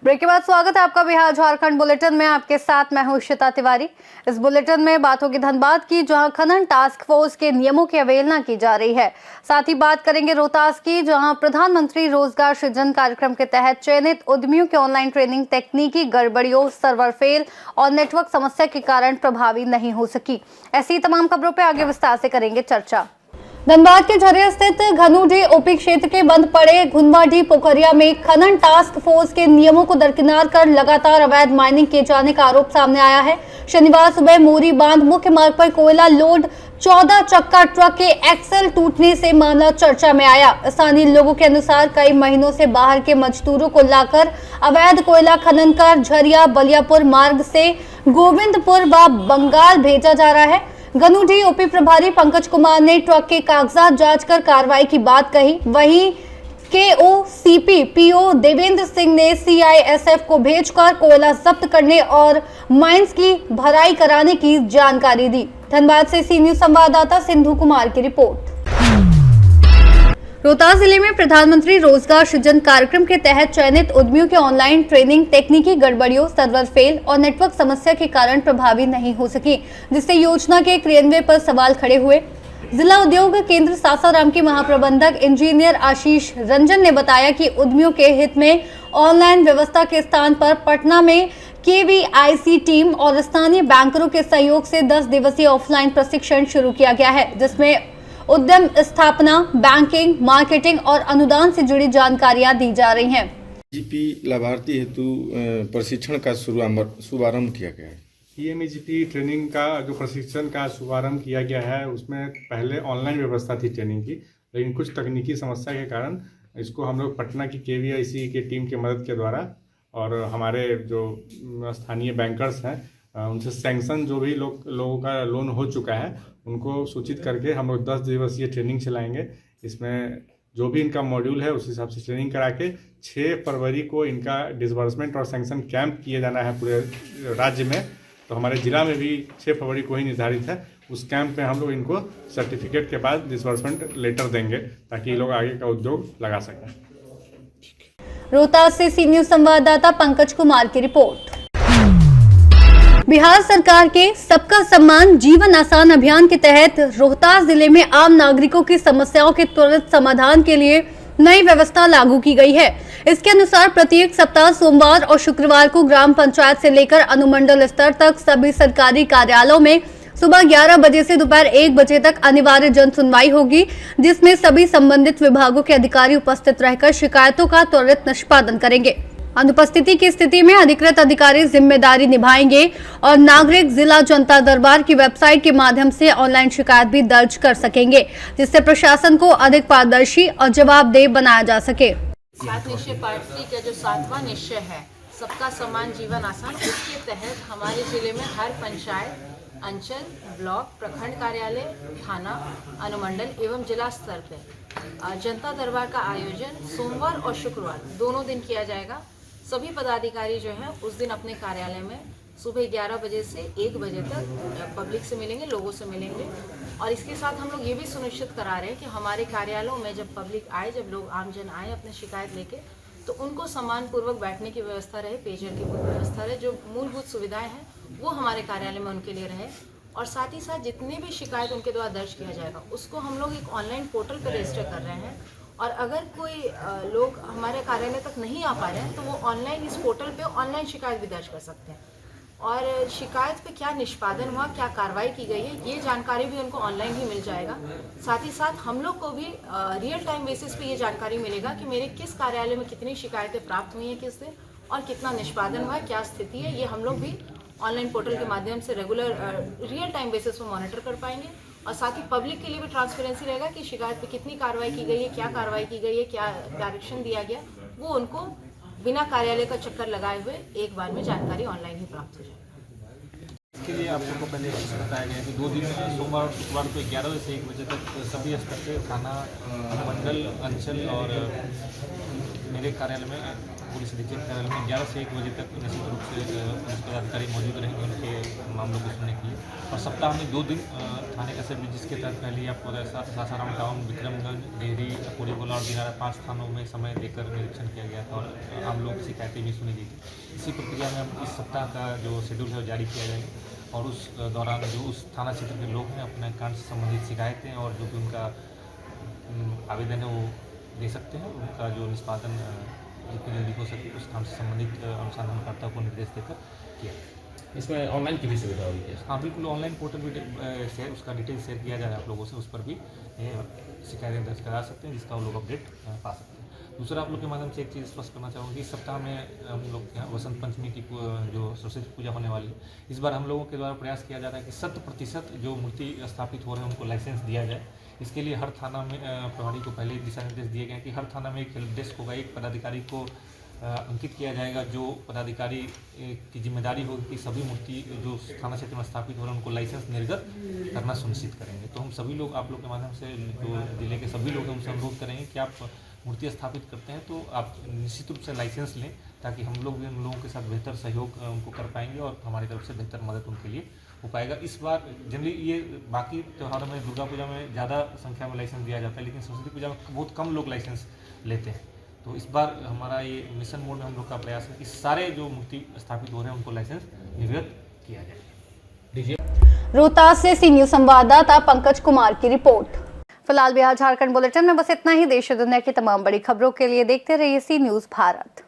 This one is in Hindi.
ब्रेक के बाद स्वागत है आपका बिहार झारखंड बुलेटिन में। आपके साथ मैं हूं इशिता तिवारी। इस बुलेटिन में बात होगी धनबाद की, जहां खनन टास्क फोर्स के नियमों की अवहेलना की जा रही है। साथ ही बात करेंगे रोहतास की, जहां प्रधानमंत्री रोजगार सृजन कार्यक्रम के तहत चयनित उद्यमियों की ऑनलाइन ट्रेनिंग तकनीकी गड़बड़ियों, सर्वर फेल और नेटवर्क समस्या के कारण प्रभावी नहीं हो सकी। ऐसी तमाम खबरों पर आगे विस्तार से करेंगे चर्चा। धनबाद के झरिया स्थित घनुडी ओपी क्षेत्र के बंद पड़े घुनवाडी पोखरिया में खनन टास्क फोर्स के नियमों को दरकिनार कर लगातार अवैध माइनिंग किए जाने का आरोप सामने आया है। शनिवार सुबह मोरी बांध मुख्य मार्ग पर कोयला लोड 14 चक्का ट्रक के एक्सल टूटने से मामला चर्चा में आया। स्थानीय लोगों के अनुसार कई महीनों से बाहर के मजदूरों को लाकर अवैध कोयला खनन कर झरिया बलियापुर मार्ग से गोविंदपुर व बंगाल भेजा जा रहा है। घनुडी ओपी प्रभारी पंकज कुमार ने ट्रक के कागजात जांच कर कार्रवाई की बात कही। वहीं केओसीपी पीओ देवेंद्र सिंह ने सीआईएसएफ को भेजकर कोयला जब्त करने और माइंस की भराई कराने की जानकारी दी। धनबाद से सी न्यूज संवाददाता सिंधु कुमार की रिपोर्ट। रोहतास जिले में प्रधानमंत्री रोजगार सृजन कार्यक्रम के तहत चयनित उद्यमियों की ऑनलाइन ट्रेनिंग तकनीकी गड़बड़ियों, सर्वर फेल और नेटवर्क समस्या के कारण प्रभावी नहीं हो सकी, जिससे योजना के क्रियान्वयन पर सवाल खड़े हुए। जिला उद्योग केंद्र सासाराम के महाप्रबंधक इंजीनियर आशीष रंजन ने बताया कि उद्यमियों के हित में ऑनलाइन व्यवस्था के स्थान पर पटना में केवीआईसी टीम और स्थानीय बैंकरों के सहयोग से 10 दिवसीय ऑफलाइन प्रशिक्षण शुरू किया गया है, जिसमें उद्यम स्थापना, बैंकिंग, मार्केटिंग और अनुदान से जुड़ी जानकारियां दी जा रही हैं। जीपी लाभार्थी हेतु प्रशिक्षण का शुभारंभ किया गया है। पीएमईजीपी ट्रेनिंग का जो प्रशिक्षण का शुभारंभ किया गया है, उसमें पहले ऑनलाइन व्यवस्था थी ट्रेनिंग की, लेकिन कुछ तकनीकी समस्या के कारण इसको हम लोग पटना की केवीआईसी की टीम की मदद के द्वारा और हमारे जो स्थानीय बैंकर्स हैं उनसे सैंक्शन जो भी लोगों का लोन हो चुका है उनको सूचित करके हम लोग 10 दिवसीय ट्रेनिंग चलाएंगे। इसमें जो भी इनका मॉड्यूल है उस हिसाब से ट्रेनिंग करा के 6 फरवरी को इनका डिसबर्समेंट और सैंक्शन कैंप किए जाना है पूरे राज्य में। तो हमारे ज़िला में भी 6 फरवरी को ही निर्धारित है। उस कैंप में हम लोग इनको सर्टिफिकेट के बाद डिसबर्समेंट लेटर देंगे ताकि ये लोग आगे का उद्योग लगा सकें। रोहतास से सी न्यूज संवाददाता पंकज कुमार की रिपोर्ट। बिहार सरकार के सबका सम्मान जीवन आसान अभियान के तहत रोहतास जिले में आम नागरिकों की समस्याओं के त्वरित समाधान के लिए नई व्यवस्था लागू की गई है। इसके अनुसार प्रत्येक सप्ताह सोमवार और शुक्रवार को ग्राम पंचायत से लेकर अनुमंडल स्तर तक सभी सरकारी कार्यालयों में सुबह 11 बजे से दोपहर 1 बजे तक अनिवार्य जन सुनवाई होगी, जिसमें सभी संबंधित विभागों के अधिकारी उपस्थित रहकर शिकायतों का त्वरित निष्पादन करेंगे। अनुपस्थिति की स्थिति में अधिकृत अधिकारी जिम्मेदारी निभाएंगे और नागरिक जिला जनता दरबार की वेबसाइट के माध्यम से ऑनलाइन शिकायत भी दर्ज कर सकेंगे, जिससे प्रशासन को अधिक पारदर्शी और जवाबदेह बनाया जा सके। 7 निश्चय पार्टी का जो 7वां निश्चय है सबका सम्मान जीवन आसान, उसके तहत हमारे जिले में हर पंचायत, अंचल, ब्लॉक, प्रखंड कार्यालय, थाना, अनुमंडल एवं जिला स्तर पर जनता दरबार का आयोजन सोमवार और शुक्रवार दोनों दिन किया जाएगा। सभी पदाधिकारी जो हैं उस दिन अपने कार्यालय में सुबह 11 बजे से 1 बजे तक पब्लिक से मिलेंगे, लोगों से मिलेंगे। और इसके साथ हम लोग ये भी सुनिश्चित करा रहे हैं कि हमारे कार्यालयों में जब पब्लिक आए, जब लोग आमजन आए अपने शिकायत लेके, तो उनको सम्मानपूर्वक बैठने की व्यवस्था रहे, पेयजल की व्यवस्था रहे, जो मूलभूत सुविधाएं हैं वो हमारे कार्यालय में उनके लिए रहे। और साथ ही साथ जितने भी शिकायत उनके द्वारा दर्ज किया जाएगा उसको हम लोग एक ऑनलाइन पोर्टल पर रजिस्टर कर रहे हैं। और अगर कोई लोग हमारे कार्यालय तक नहीं आ पा रहे हैं तो वो ऑनलाइन इस पोर्टल पे ऑनलाइन शिकायत भी दर्ज कर सकते हैं। और शिकायत पे क्या निष्पादन हुआ, क्या कार्रवाई की गई है, ये जानकारी भी उनको ऑनलाइन ही मिल जाएगा। साथ ही साथ हम लोग को भी रियल टाइम बेसिस पे ये जानकारी मिलेगा कि मेरे किस कार्यालय में कितनी शिकायतें प्राप्त हुई हैं किस दिन और कितना निष्पादन हुआ है, क्या स्थिति है, ये हम लोग भी ऑनलाइन पोर्टल के माध्यम से रेगुलर रियल टाइम बेसिस पर मॉनिटर कर पाएंगे। और साथ ही पब्लिक के लिए भी ट्रांसपेरेंसी रहेगा कि शिकायत पे कितनी कार्रवाई की गई है, क्या कार्रवाई की गई है, क्या डायरेक्शन दिया गया, वो उनको बिना कार्यालय का चक्कर लगाए हुए एक बार में जानकारी ऑनलाइन ही प्राप्त हो जाए। इसके लिए आप लोगों को पहले बताया गया कि 2 दिन में सोमवार और शुक्रवार को 11 बजे से 1 बजे तक सभी स्तर पे थाना, मंडल, अंचल और मेरे कार्यालय में पुलिस अधीक्षक कार्यालय में 11 से 1 बजे तक निश्चित रूप से पुलिस पदाधिकारी मौजूद रहेंगे उनके मामलों को सुनने के लिए। और सप्ताह में 2 दिन थाने का सर्विस, जिसके तहत पहले ही आपको सासाराम टाउन, विक्रमगंज, डेहरी, कोड़ीगोला और दिनारा 5 थानों में समय देकर निरीक्षण किया गया था और आम लोगों की शिकायतें भी सुनी गई थी। इसी प्रक्रिया में अब इस सप्ताह का जो शेड्यूल है वो जारी किया जाएगा और उस दौरान जो उस थाना क्षेत्र के लोग हैं अपने कांड से संबंधित शिकायतें और जो भी उनका आवेदन है वो दे सकते हैं। उनका जो निष्पादन जितनी जल्दी हो सके उस काम से संबंधित अनुसंधानकर्ता को निर्देश देकर किया। इसमें ऑनलाइन की भी सुविधा होगी क्या? हाँ बिल्कुल, ऑनलाइन पोर्टल भी शेयर, उसका डिटेल शेयर किया जा रहा है आप लोगों से, उस पर भी शिकायतें दर्ज करा सकते हैं जिसका वो लोग अपडेट पा सकते हैं। दूसरा आप लोग के माध्यम से एक चीज़ स्पष्ट करना चाहूँगी, इस सप्ताह में हम लोग के यहाँ वसंत पंचमी की जो सरस्वती पूजा होने वाली है, इस बार हम लोगों के द्वारा प्रयास किया जा रहा है कि 100% जो मूर्ति स्थापित हो रहे हैं उनको लाइसेंस दिया जाए। इसके लिए हर थाना में प्रभारी को पहले दिशा निर्देश दिए गए हैं कि हर थाना में एक हेल्प डेस्क होगा, एक पदाधिकारी को अंकित किया जाएगा जो पदाधिकारी की जिम्मेदारी होगी कि सभी मूर्ति जो थाना क्षेत्र में स्थापित हो रहे हैं उनको लाइसेंस निर्गत करना सुनिश्चित करेंगे। तो हम सभी लोग आप लोग के माध्यम से जो जिले के सभी लोग हैं उनसे अनुरोध करेंगे कि आप मूर्ति स्थापित करते हैं तो आप निश्चित रूप से लाइसेंस लें, ताकि हम लोग भी उन लोगों के साथ बेहतर सहयोग उनको कर पाएंगे और हमारी तरफ से बेहतर मदद उनके लिए हो पाएगा। इस बार जनरली ये बाकी त्योहारों में, दुर्गा पूजा में ज़्यादा संख्या में लाइसेंस दिया जाता है, लेकिन सरस्वती पूजा में बहुत कम लोग लाइसेंस लेते हैं। तो इस बार हमारा ये मिशन मोड में हम लोग का प्रयास है कि सारे जो मूर्ति स्थापित हो रहे हैं उनको लाइसेंस निर्गत किया जाए। रोहतास से सी न्यूज संवाददाता पंकज कुमार की रिपोर्ट। फिलहाल बिहार झारखंड बुलेटिन में बस इतना ही। देश और दुनिया की तमाम बड़ी खबरों के लिए देखते रहिए सी न्यूज भारत।